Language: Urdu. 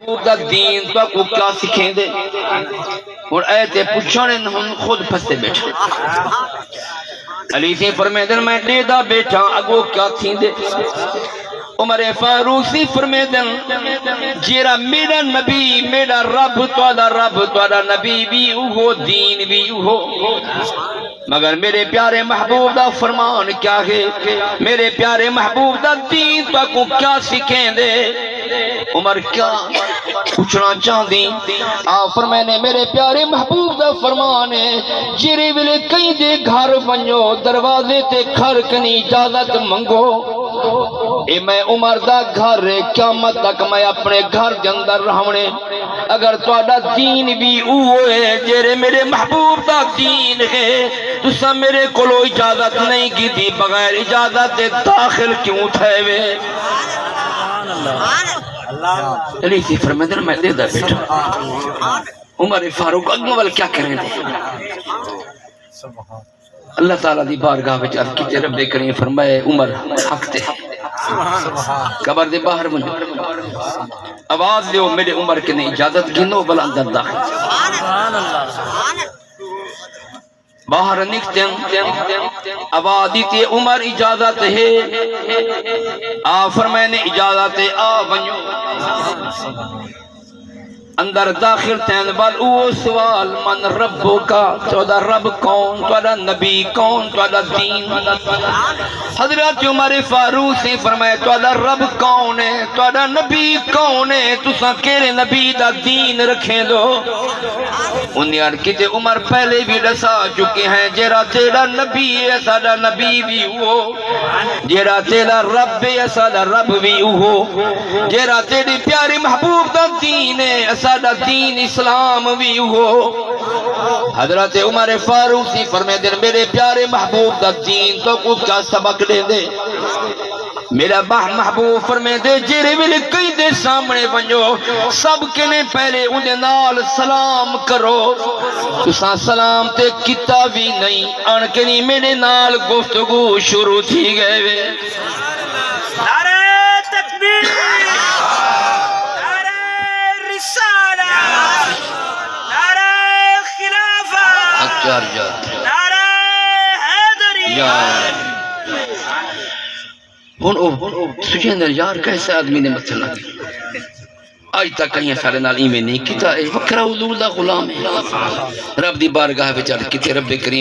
دا دین تو کو کیا سکھیں دے اور ایتے پوچھنے ہم خود پھسے بیٹھا علی سے فرمیدن میں دیدہ بیٹھا اگو کیا تھی دے عمر فاروق سی فرمیدن جیرا میرا نبی میرا رب توڑا نبی بھی اوہو دین بھی اوہو مگر میرے پیارے محبوب دا فرمان کیا ہے میرے پیارے محبوب دا دین تو کو کیا سکھیں دے عمر کیا پوچھنا چاہتی میں نے میرے پیارے محبوب دا فرمان ہے جیرے ویلے کئی دے گھر بنجو دروازے تے کھر کنی اجازت منگو اے میں عمر دا گھر قیامت تک میں اپنے گھر دے اندر رہنے اگر توڑا دین بھی اوہ ہے جیرے میرے محبوب دا دین ہے تو سا میرے کولو اجازت نہیں کی دی بغیر اجازت داخل کیوں تھے وے علی سی فرمیدن میں دے دا بیٹا عمر فاروق اگمول کیا کریں دے اللہ تعالیٰ دی بارگاہ وچ عرض کی رب کریم فرمائے عمر حق تے قبر دے باہر منو آواز دیو میرے عمر کے نے اجازت گنو بل اندر داخل باہر نکتے آواز دیتی عمر اجازت ہے فرمائے نے اجازت ہے ونیو اندر داخل تین بل او سوال من ربو کا توڑا رب کون توڑا نبی کون توڑا دین حضرت عمر فاروق سے فرمائے توڑا رب کون ہے توڑا نبی کون ہے تسا کیرے نبی دا دین رکھیں دو انہیں ارکیتے عمر پہلے بھی رسا چکے ہیں جیرا تیرا نبی ہے ساڑا نبی بھی ہو جیرا تیرا رب ہے ساڑا رب بھی ہو جیرا تیری پیاری محبوب دا دین ہے ساڑا دین اسلام بھی ہو حضرت عمر فاروق سی فرمائے دن میرے پیارے محبوب دا دین تو کچھ کا سبق دے دے میرا محبوب فرمائے دے جیرے ملے کئی دے سامنے بنجو سب کے نے پہلے انہیں نال سلام کرو تسا سلام تے کتا بھی نہیں انکنی میرے نال گفتگو شروع تھی گئے وے نعرہ تکبیر نعرہ رسالہ نعرہ خلافہ نعرہ حیدری تجھے اندر یار کیسے آدمی نے مسئلہ آج تک کہیں سارے نال ایمیں نہیں کیتا ہے وکرہ حضور دا غلام ہے رب دی بارگاہ بچار کیتے رب کریم